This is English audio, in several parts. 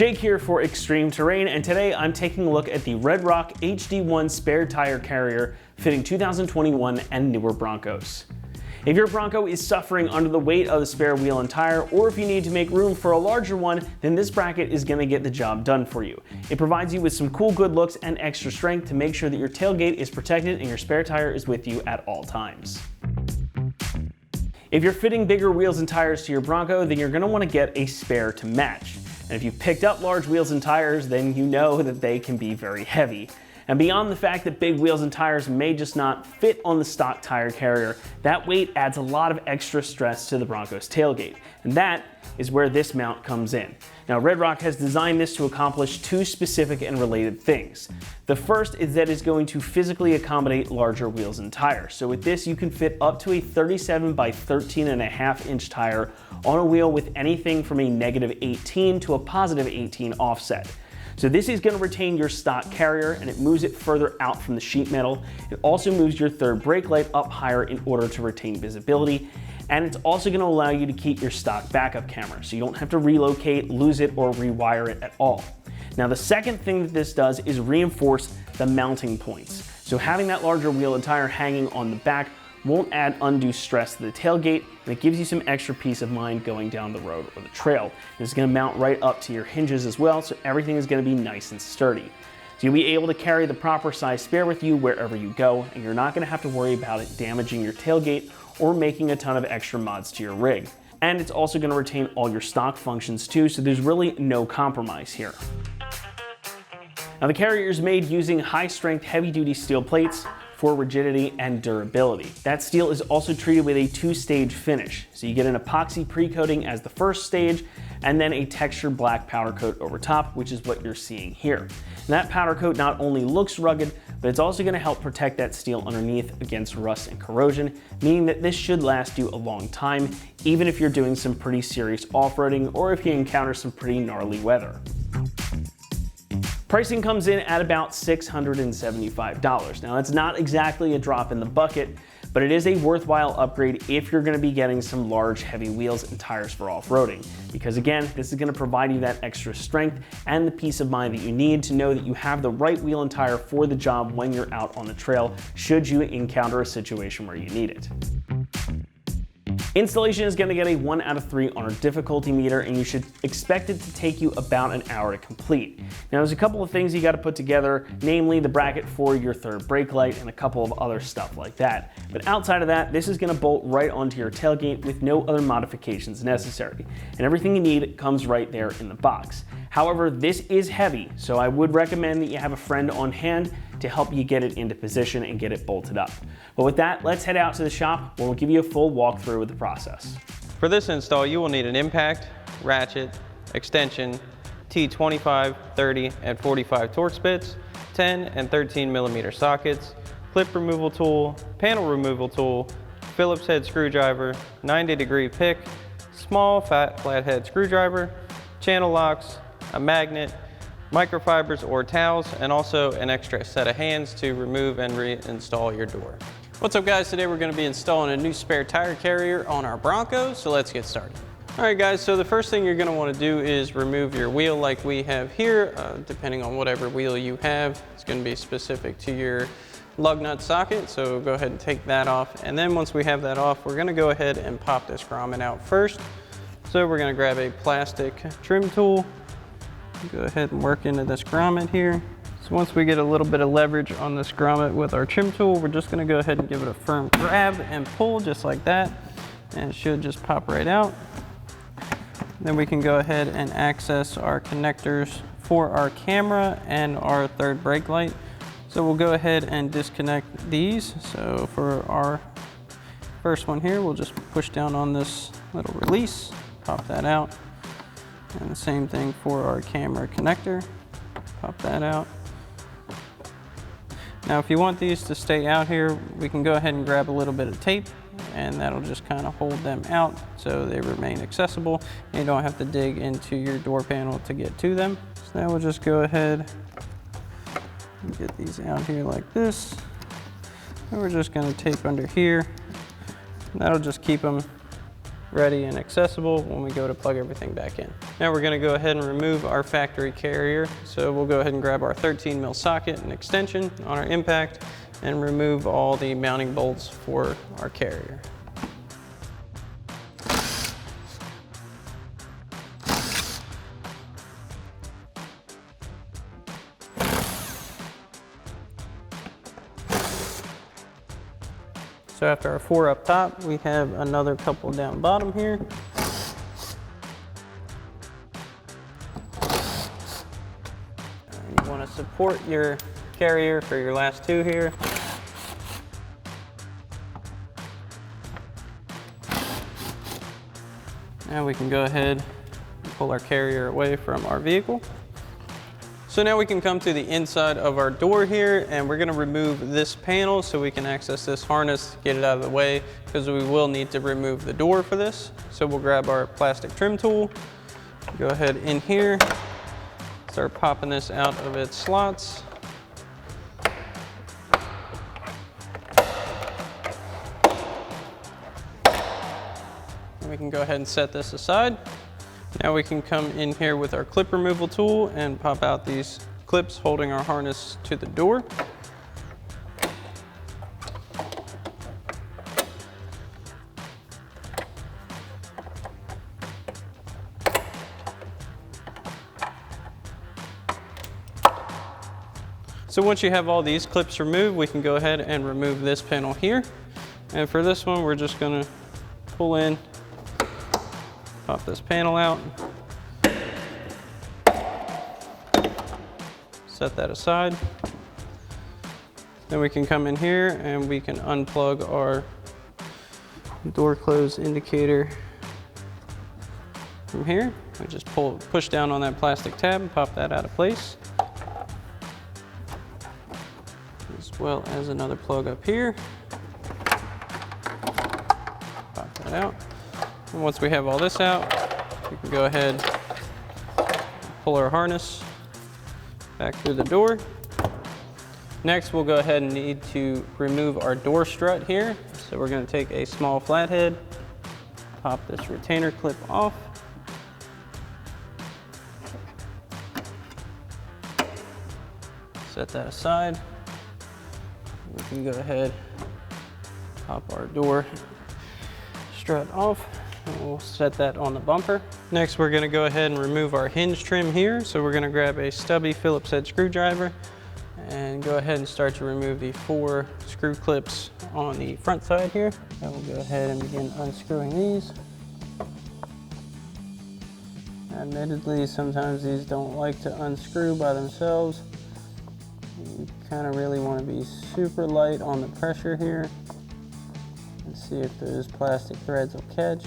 Jake here for Extreme Terrain, and today I'm taking a look at the Red Rock HD1 spare tire carrier fitting 2021 and newer Broncos. If your Bronco is suffering under the weight of the spare wheel and tire, or if you need to make room for a larger one, then this bracket is going to get the job done for you. It provides you with some cool good looks and extra strength to make sure that your tailgate is protected and your spare tire is with you at all times. If you're fitting bigger wheels and tires to your Bronco, then you're going to want to get a spare to match. And if you've picked up large wheels and tires, then you know that they can be very heavy. And beyond the fact that big wheels and tires may just not fit on the stock tire carrier, that weight adds a lot of extra stress to the Bronco's tailgate. And that is where this mount comes in. Now, Red Rock has designed this to accomplish two specific and related things. The first is that it's going to physically accommodate larger wheels and tires. So with this, you can fit up to a 37 by 13.5 inch tire on a wheel with anything from a -18 to a +18 offset. So this is going to retain your stock carrier and it moves it further out from the sheet metal. It also moves your third brake light up higher in order to retain visibility. And it's also going to allow you to keep your stock backup camera, so you don't have to relocate, lose it, or rewire it at all. Now, the second thing that this does is reinforce the mounting points. So having that larger wheel and tire hanging on the back won't add undue stress to the tailgate, and it gives you some extra peace of mind going down the road or the trail. It's going to mount right up to your hinges as well, so everything is going to be nice and sturdy. So you'll be able to carry the proper size spare with you wherever you go, and you're not going to have to worry about it damaging your tailgate or making a ton of extra mods to your rig. And it's also going to retain all your stock functions too, so there's really no compromise here. Now, the carrier is made using high-strength, heavy-duty steel plates for rigidity and durability. That steel is also treated with a two-stage finish. So you get an epoxy pre-coating as the first stage, and then a textured black powder coat over top, which is what you're seeing here. And that powder coat not only looks rugged, but it's also going to help protect that steel underneath against rust and corrosion, meaning that this should last you a long time, even if you're doing some pretty serious off-roading or if you encounter some pretty gnarly weather. Pricing comes in at about $675. Now, that's not exactly a drop in the bucket, but it is a worthwhile upgrade if you're going to be getting some large, heavy wheels and tires for off-roading. Because again, this is going to provide you that extra strength and the peace of mind that you need to know that you have the right wheel and tire for the job when you're out on the trail, should you encounter a situation where you need it. Installation is going to get a 1 out of 3 on our difficulty meter, and you should expect it to take you about an hour to complete. Now, there's a couple of things you got to put together, namely the bracket for your third brake light and a couple of other stuff like that. But outside of that, this is going to bolt right onto your tailgate with no other modifications necessary. And everything you need comes right there in the box. However, this is heavy, so I would recommend that you have a friend on hand to help you get it into position and get it bolted up. But with that, let's head out to the shop where we'll give you a full walkthrough of the process. For this install, you will need an impact, ratchet, extension, T25, 30, and 45 Torx bits, 10 and 13 millimeter sockets, clip removal tool, panel removal tool, Phillips head screwdriver, 90-degree pick, small flathead screwdriver, channel locks, a magnet, microfibers or towels, and also an extra set of hands to remove and reinstall your door. What's up, guys? Today we're going to be installing a new spare tire carrier on our Bronco, so let's get started. All right, guys, so the first thing you're going to want to do is remove your wheel like we have here. Depending on whatever wheel you have, it's going to be specific to your lug nut socket, so go ahead and take that off. And then once we have that off, we're going to go ahead and pop this grommet out first. So we're going to grab a plastic trim tool, go ahead and work into this grommet here. So once we get a little bit of leverage on this grommet with our trim tool, we're just going to go ahead and give it a firm grab and pull just like that, and it should just pop right out. Then we can go ahead and access our connectors for our camera and our third brake light. So we'll go ahead and disconnect these. So for our first one here, we'll just push down on this little release, pop that out. And the same thing for our camera connector, pop that out. Now, if you want these to stay out here, we can go ahead and grab a little bit of tape, and that'll just kind of hold them out so they remain accessible and you don't have to dig into your door panel to get to them. So now we'll just go ahead and get these out here like this. And we're just going to tape under here. That'll just keep them ready and accessible when we go to plug everything back in. Now we're going to go ahead and remove our factory carrier. So we'll go ahead and grab our 13 mil socket and extension on our impact and remove all the mounting bolts for our carrier. So after our 4 up top, we have another couple down bottom here. And you want to support your carrier for your last 2 here. Now we can go ahead and pull our carrier away from our vehicle. So now we can come to the inside of our door here, and we're gonna remove this panel so we can access this harness, get it out of the way, because we will need to remove the door for this. So we'll grab our plastic trim tool, go ahead in here, start popping this out of its slots. And we can go ahead and set this aside. Now we can come in here with our clip removal tool and pop out these clips holding our harness to the door. So once you have all these clips removed, we can go ahead and remove this panel here. And for this one, we're just gonna pull in, pop this panel out, set that aside. Then we can come in here and we can unplug our door close indicator from here. We just push down on that plastic tab and pop that out of place. As well as another plug up here. Pop that out. And once we have all this out, we can go ahead and pull our harness back through the door. Next, we'll go ahead and need to remove our door strut here. So we're going to take a small flathead, pop this retainer clip off. Set that aside. We can go ahead, pop our door strut off. And we'll set that on the bumper. Next, we're going to go ahead and remove our hinge trim here. So we're going to grab a stubby Phillips head screwdriver and go ahead and start to remove the 4 screw clips on the front side here. And we'll go ahead and begin unscrewing these. Admittedly, sometimes these don't like to unscrew by themselves. You kind of really want to be super light on the pressure here and see if those plastic threads will catch.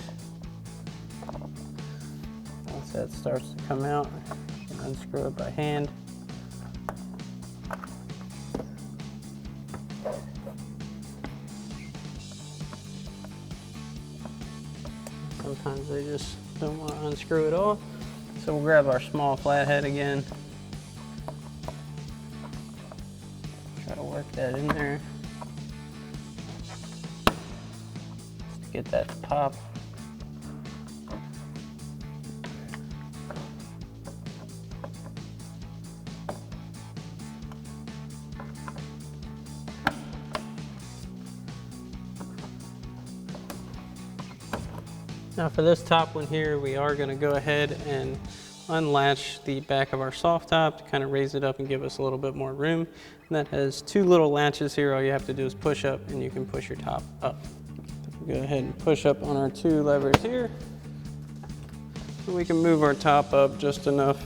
Once that starts to come out, you can unscrew it by hand. Sometimes they just don't want to unscrew it all. So we'll grab our small flathead again. Try to work that in there. Just to get that to pop. Now for this top one here, we are going to go ahead and unlatch the back of our soft top to kind of raise it up and give us a little bit more room. And that has 2 little latches here. All you have to do is push up and you can push your top up. Go ahead and push up on our 2 levers here. And we can move our top up just enough.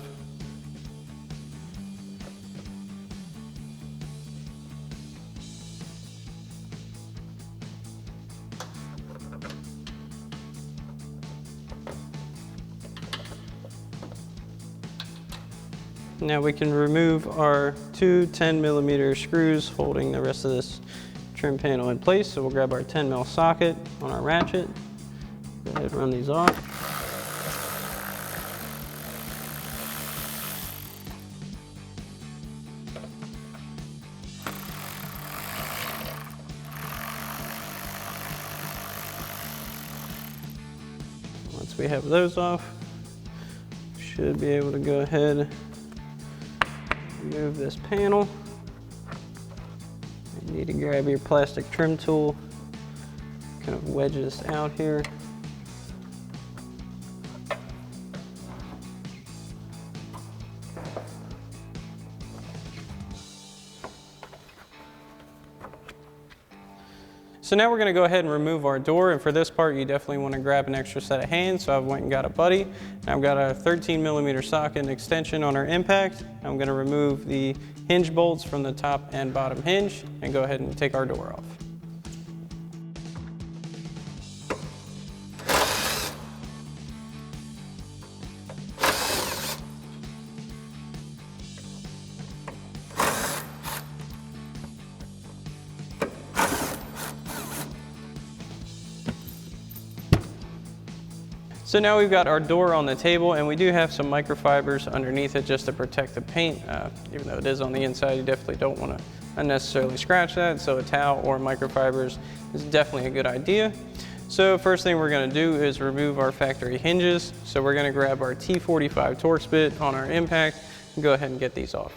Now we can remove our 2 10mm screws holding the rest of this trim panel in place. So we'll grab our 10mm socket on our ratchet. Go ahead and run these off. Once we have those off, should be able to go ahead and remove this panel. You need to grab your plastic trim tool, kind of wedge this out here. So now we're going to go ahead and remove our door, and for this part you definitely want to grab an extra set of hands, so I went and got a buddy. And I've got a 13mm socket and extension on our impact. I'm going to remove the hinge bolts from the top and bottom hinge and go ahead and take our door off. So now we've got our door on the table, and we do have some microfibers underneath it just to protect the paint. Even though it is on the inside, you definitely don't want to unnecessarily scratch that, so a towel or microfibers is definitely a good idea. So first thing we're going to do is remove our factory hinges. So we're going to grab our T45 Torx bit on our impact and go ahead and get these off.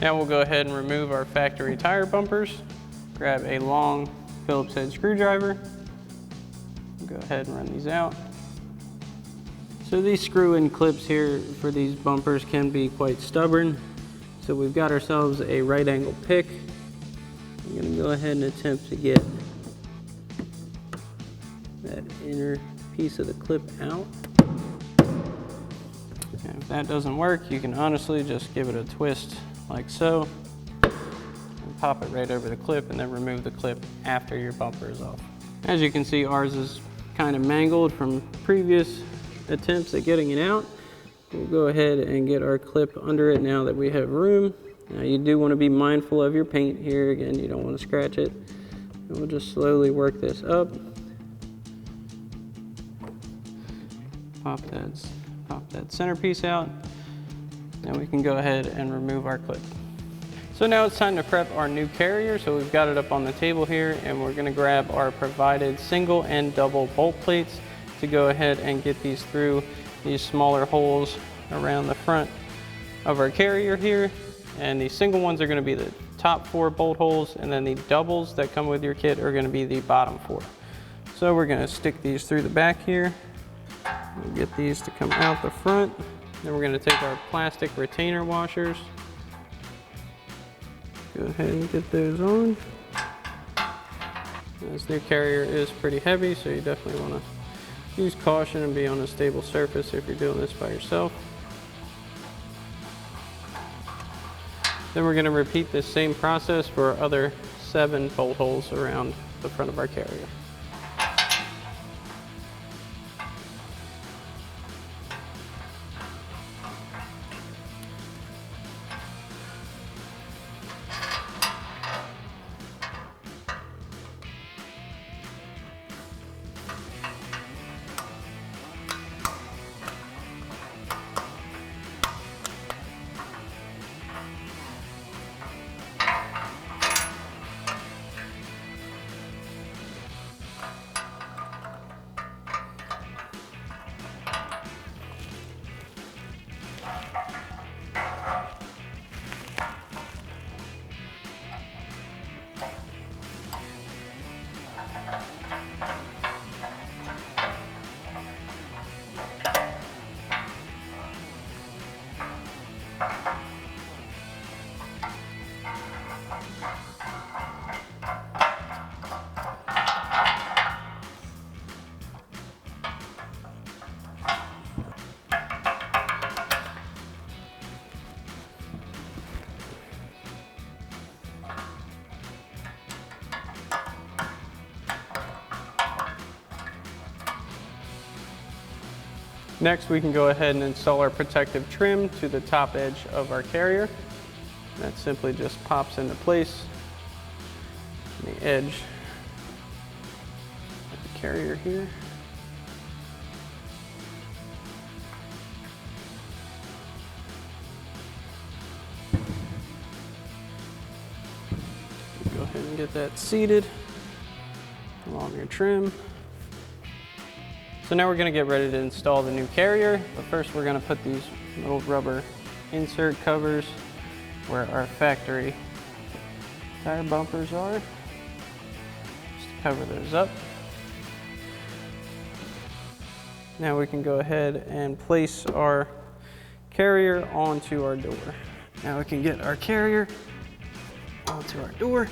Now we'll go ahead and remove our factory tire bumpers. Grab a long Phillips head screwdriver. Go ahead and run these out. So these screw-in clips here for these bumpers can be quite stubborn. So we've got ourselves a right angle pick. I'm going to go ahead and attempt to get that inner piece of the clip out. And if that doesn't work, you can honestly just give it a twist like so, and pop it right over the clip, and then remove the clip after your bumper is off. As you can see, ours is kind of mangled from previous attempts at getting it out. We'll go ahead and get our clip under it now that we have room. Now you do want to be mindful of your paint here. Again, you don't want to scratch it. And we'll just slowly work this up. Pop that centerpiece out. Now we can go ahead and remove our clip. So now it's time to prep our new carrier. So we've got it up on the table here, and we're going to grab our provided single and double bolt plates to go ahead and get these through these smaller holes around the front of our carrier here. And the single ones are going to be the top 4 bolt holes, and then the doubles that come with your kit are going to be the bottom 4. So we're going to stick these through the back here. We'll get these to come out the front. Then we're going to take our plastic retainer washers. Go ahead and get those on. This new carrier is pretty heavy, so you definitely want to use caution and be on a stable surface if you're doing this by yourself. Then we're going to repeat this same process for our other 7 bolt holes around the front of our carrier. Next, we can go ahead and install our protective trim to the top edge of our carrier. That simply just pops into place on the edge of the carrier here. Go ahead and get that seated along your trim. So now we're going to get ready to install the new carrier, but first we're going to put these little rubber insert covers where our factory tire bumpers are. Just cover those up. Now we can go ahead and place our carrier onto our door. Now we can get our carrier onto our door.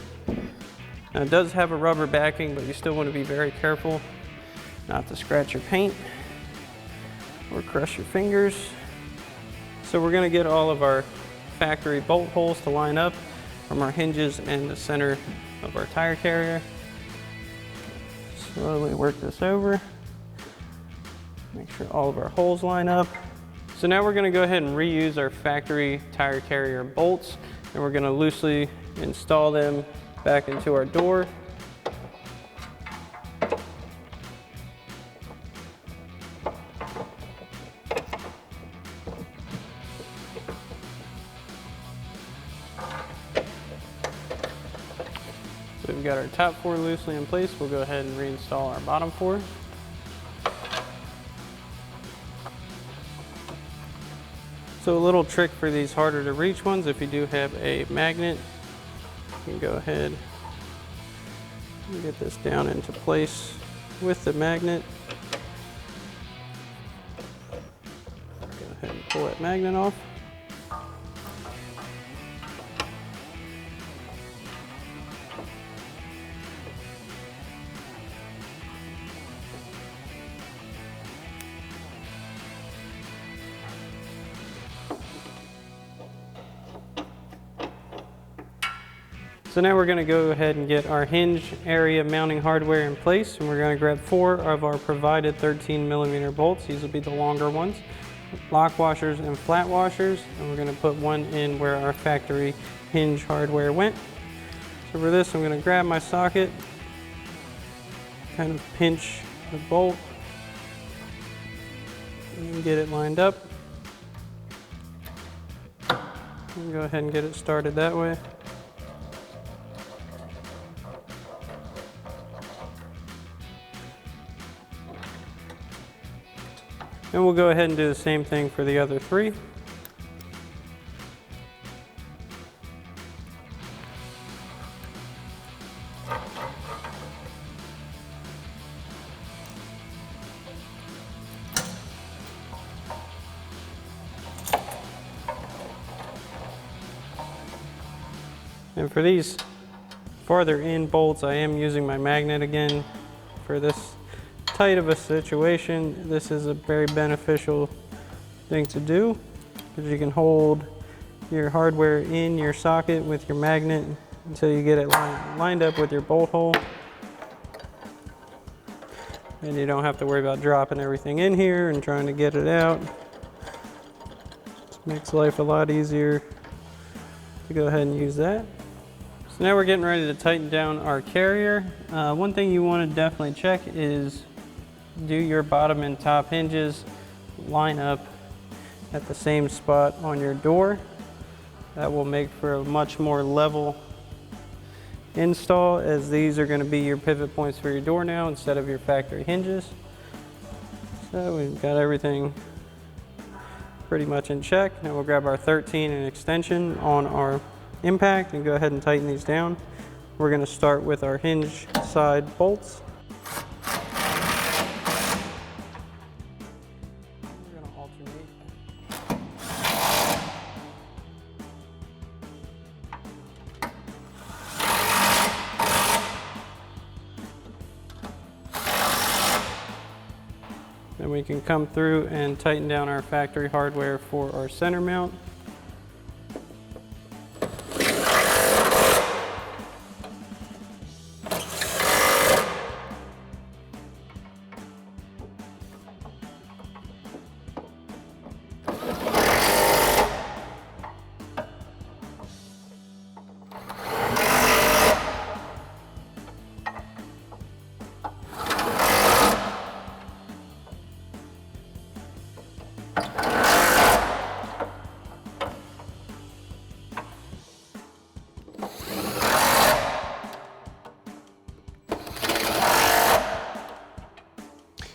Now it does have a rubber backing, but you still want to be very careful not to scratch your paint or crush your fingers. So we're going to get all of our factory bolt holes to line up from our hinges and the center of our tire carrier. Slowly work this over. Make sure all of our holes line up. So now we're going to go ahead and reuse our factory tire carrier bolts, and we're going to loosely install them back into our door. So we've got our top four loosely in place. We'll go ahead and reinstall our bottom four. So a little trick for these harder to reach ones, if you do have a magnet, you can go ahead and get this down into place with the magnet. Go ahead and pull that magnet off. So now we're going to go ahead and get our hinge area mounting hardware in place, and we're going to grab 4 of our provided 13mm bolts. These will be the longer ones, lock washers and flat washers, and we're going to put one in where our factory hinge hardware went. So for this, I'm going to grab my socket, kind of pinch the bolt, and get it lined up. And go ahead and get it started that way. And we'll go ahead and do the same thing for the other 3. And for these farther in bolts, I am using my magnet again for this tight of a situation. This is a very beneficial thing to do because you can hold your hardware in your socket with your magnet until you get it lined up with your bolt hole. And you don't have to worry about dropping everything in here and trying to get it out. Just makes life a lot easier to go ahead and use that. So now we're getting ready to tighten down our carrier. One thing you want to definitely check is do your bottom and top hinges line up at the same spot on your door. That will make for a much more level install, as these are going to be your pivot points for your door now instead of your factory hinges. So we've got everything pretty much in check. Now we'll grab our 13 and extension on our impact and go ahead and tighten these down. We're going to start with our hinge side bolts. Then we can come through and tighten down our factory hardware for our center mount.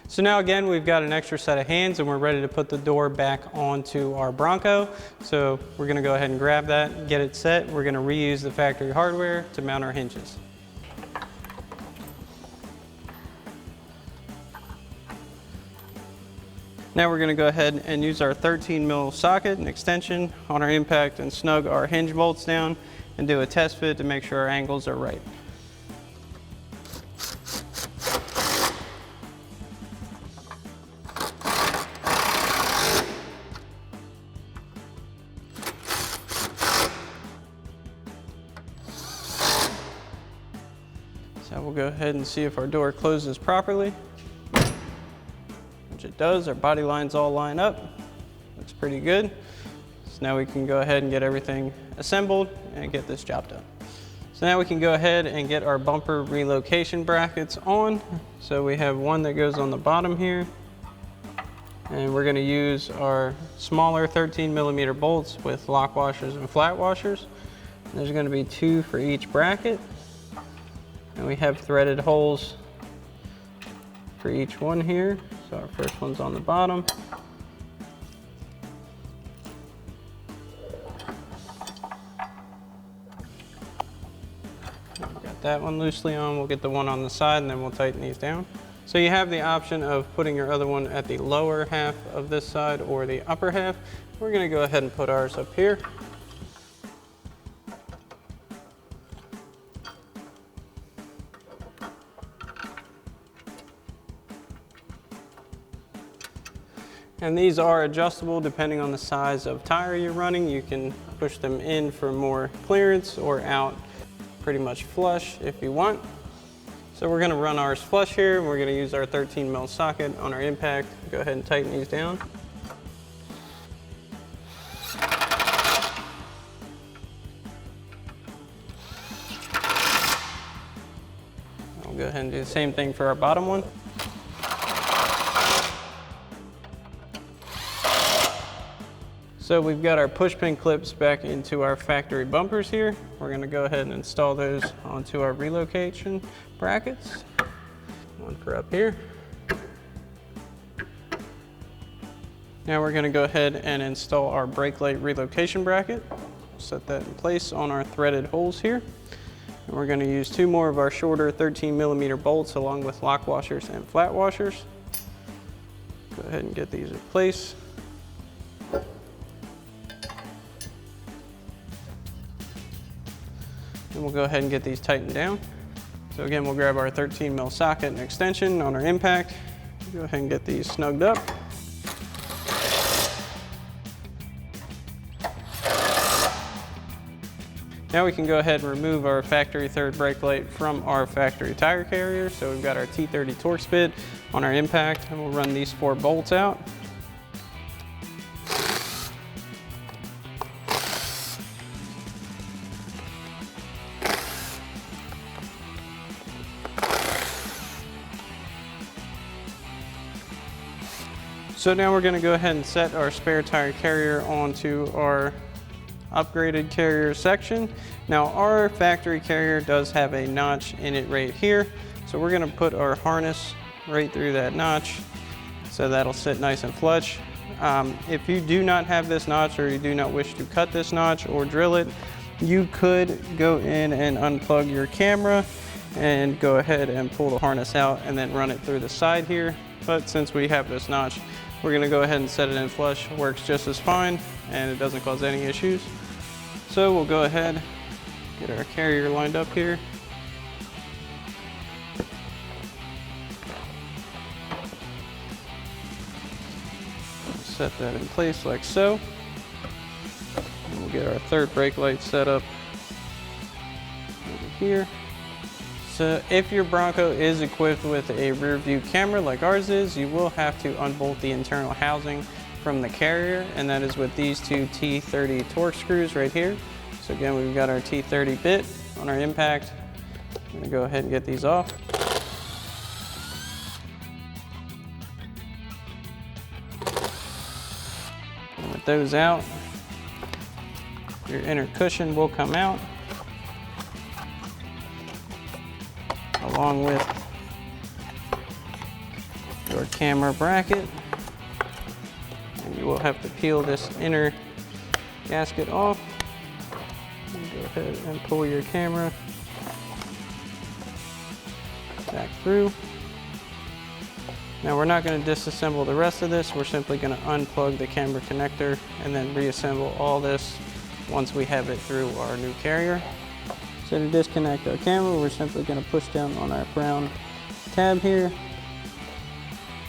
So now again, we've got an extra set of hands and we're ready to put the door back onto our Bronco. So we're gonna go ahead and grab that, get it set. We're gonna reuse the factory hardware to mount our hinges. Now we're gonna go ahead and use our 13 mil socket and extension on our impact and snug our hinge bolts down and do a test fit to make sure our angles are right. So we'll go ahead and see if our door closes properly, which it does. Our body lines all line up. Looks pretty good. So now we can go ahead and get everything assembled and get this job done. So now we can go ahead and get our bumper relocation brackets on. So we have one that goes on the bottom here, and we're going to use our smaller 13 millimeter bolts with lock washers and flat washers. And there's going to be 2 for each bracket. And we have threaded holes for each one here. So our first one's on the bottom. Got that one loosely on. We'll get the one on the side and then we'll tighten these down. So you have the option of putting your other one at the lower half of this side or the upper half. We're gonna go ahead and put ours up here. And these are adjustable depending on the size of tire you're running. You can push them in for more clearance or out pretty much flush if you want. So we're gonna run ours flush here, and we're gonna use our 13 mil socket on our impact. Go ahead and tighten these down. I'll go ahead and do the same thing for our bottom one. So we've got our push pin clips back into our factory bumpers here. We're gonna go ahead and install those onto our relocation brackets. One for up here. Now we're gonna go ahead and install our brake light relocation bracket. Set that in place on our threaded holes here. And we're gonna use 2 more of our shorter 13 millimeter bolts along with lock washers and flat washers. Go ahead and get these in place. And we'll go ahead and get these tightened down. So again, we'll grab our 13 mil socket and extension on our impact. Go ahead and get these snugged up. Now we can go ahead and remove our factory third brake light from our factory tire carrier. So we've got our T30 Torx bit on our impact, and we'll run these 4 bolts out. So now we're going to go ahead and set our spare tire carrier onto our upgraded carrier section. Now our factory carrier does have a notch in it right here. So we're going to put our harness right through that notch so that'll sit nice and flush. If you do not have this notch, or you do not wish to cut this notch or drill it, you could go in and unplug your camera and go ahead and pull the harness out and then run it through the side here. But since we have this notch, we're gonna go ahead and set it in flush. Works just as fine, and it doesn't cause any issues. So we'll go ahead, get our carrier lined up here. Set that in place like so. And we'll get our third brake light set up over here. So if your Bronco is equipped with a rear view camera like ours is, you will have to unbolt the internal housing from the carrier, and that is with these 2 T30 Torx screws right here. So again, we've got our T30 bit on our impact. I'm gonna go ahead and get these off. And with those out, your inner cushion will come out, along with your camera bracket. And you will have to peel this inner gasket off. Go ahead and pull your camera back through. Now we're not going to disassemble the rest of this. We're simply going to unplug the camera connector and then reassemble all this once we have it through our new carrier. So to disconnect our camera, we're simply going to push down on our brown tab here,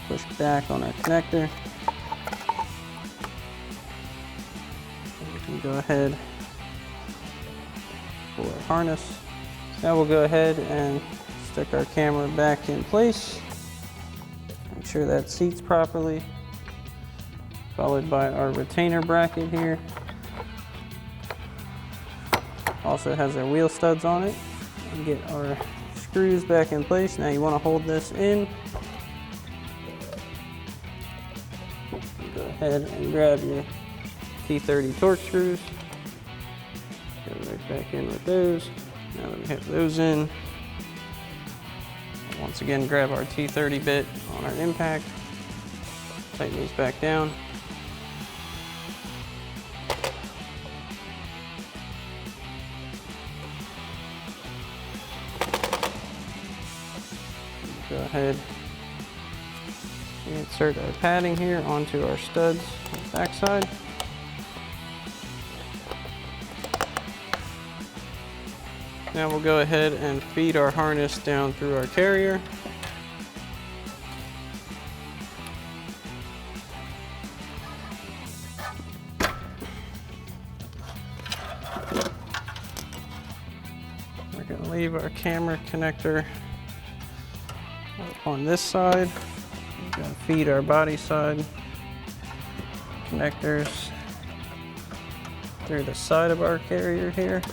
push back on our connector. And we can go ahead, pull our harness. Now we'll go ahead and stick our camera back in place. Make sure that seats properly, followed by our retainer bracket here. Also has our wheel studs on it. And get our screws back in place. Now you want to hold this in. Go ahead and grab your T30 torque screws. Go right back in with those. Now that we have those in, once again grab our T30 bit on our impact, tighten these back down. Go ahead and insert our padding here onto our studs on the back side. Now we'll go ahead and feed our harness down through our carrier. We're going to leave our camera connector on this side. We're going to feed our body side connectors through the side of our carrier here.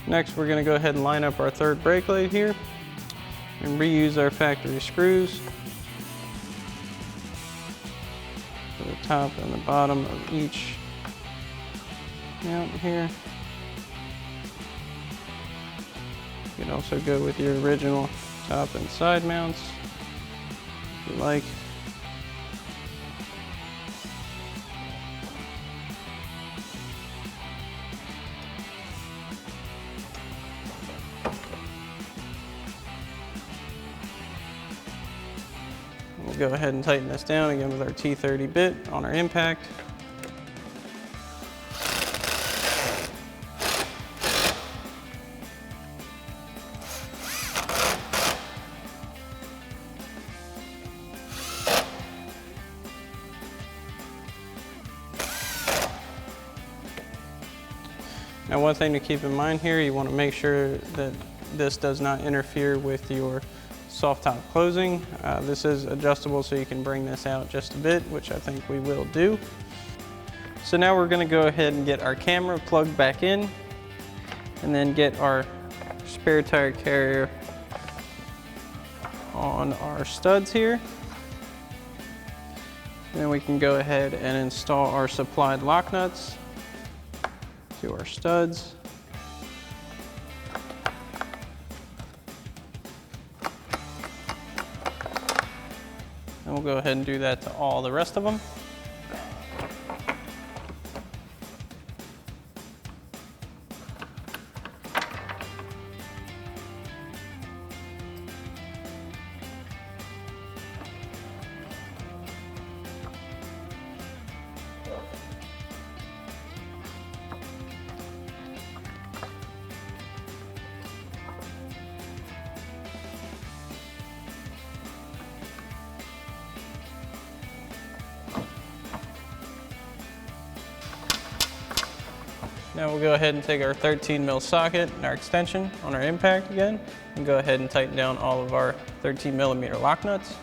Next, we're going to go ahead and line up our third brake leg here and reuse our factory screws for the top and the bottom of each mount here. You can also go with your original top and side mounts if you like. We'll go ahead and tighten this down again with our T30 bit on our impact. Now, one thing to keep in mind here, you want to make sure that this does not interfere with your soft top closing. This is adjustable, so you can bring this out just a bit, which I think we will do. So now we're going to go ahead and get our camera plugged back in and then get our spare tire carrier on our studs here. Then we can go ahead and install our supplied lock nuts to our studs. And we'll go ahead and do that to all the rest of them. Now we'll go ahead and take our 13 mil socket and our extension on our impact again and go ahead and tighten down all of our 13 millimeter lock nuts.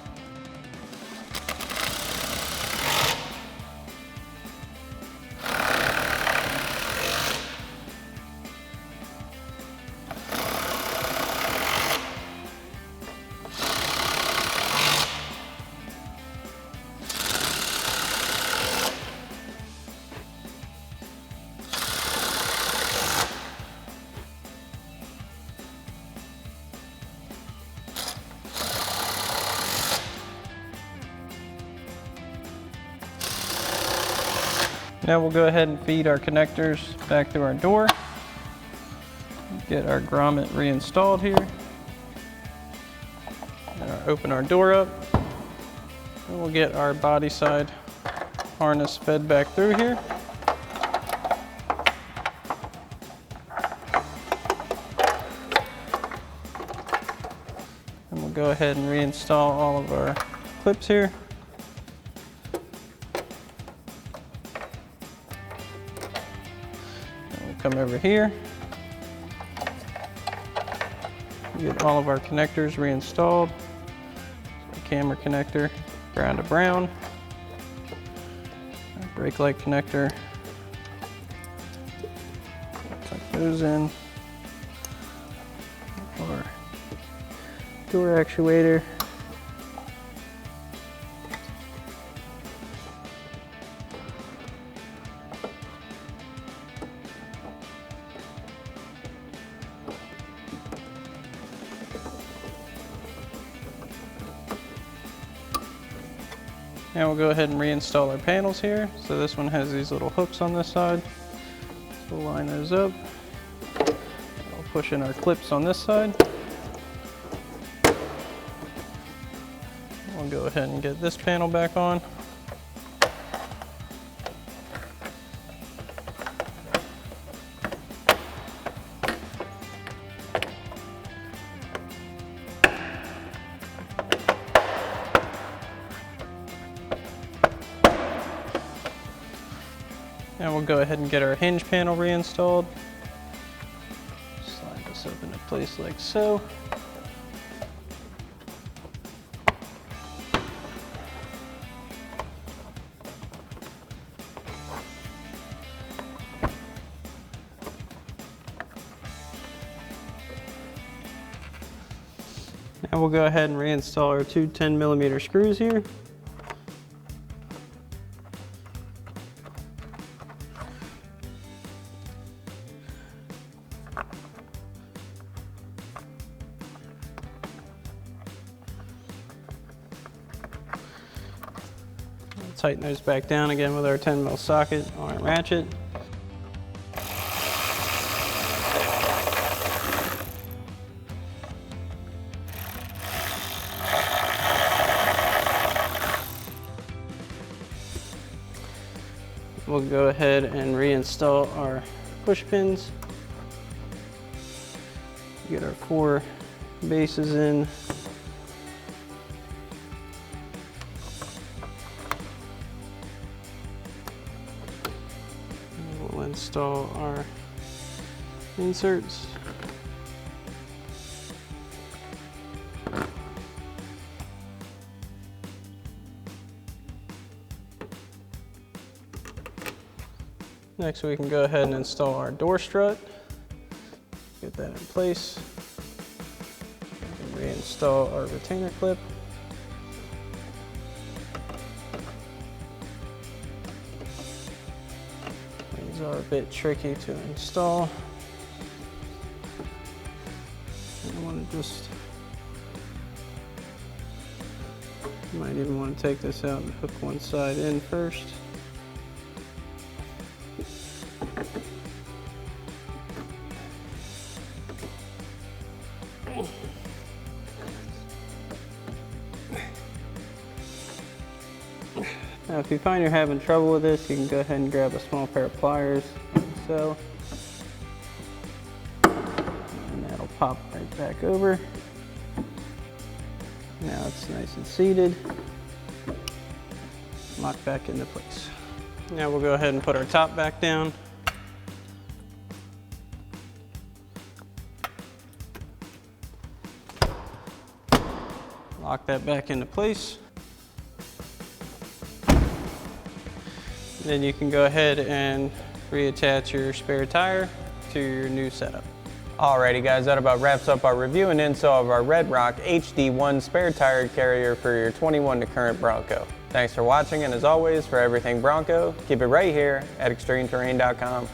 Now we'll go ahead and feed our connectors back through our door. Get our grommet reinstalled here. And open our door up. And we'll get our body side harness fed back through here. And we'll go ahead and reinstall all of our clips here. And we'll come over here. Get all of our connectors reinstalled. Camera connector, brown to brown. Our brake light connector. Tuck those in. Our door actuator. Now we'll go ahead and reinstall our panels here. So this one has these little hooks on this side. So we'll line those up. We'll push in our clips on this side. We'll go ahead and get this panel back on. Now we'll go ahead and get our hinge panel reinstalled. Slide this up into place like so. Now we'll go ahead and reinstall our two 10mm screws here. Tighten those back down again with our 10mm socket on our ratchet. We'll go ahead and reinstall our push pins. Get our 4 bases in. We'll install our inserts. Next we can go ahead and install our door strut. Get that in place. Reinstall our retainer clip. These are a bit tricky to install. I want to you might even want to take this out and hook one side in first. Now if you find you're having trouble with this, you can go ahead and grab a small pair of pliers, like so. And that'll pop right back over. Now it's nice and seated. Lock back into place. Now we'll go ahead and put our top back down. Lock that back into place. Then you can go ahead and reattach your spare tire to your new setup. Alrighty guys, that about wraps up our review and install of our Red Rock HD1 spare tire carrier for your 21 to current Bronco. Thanks for watching, and as always, for everything Bronco, keep it right here at ExtremeTerrain.com.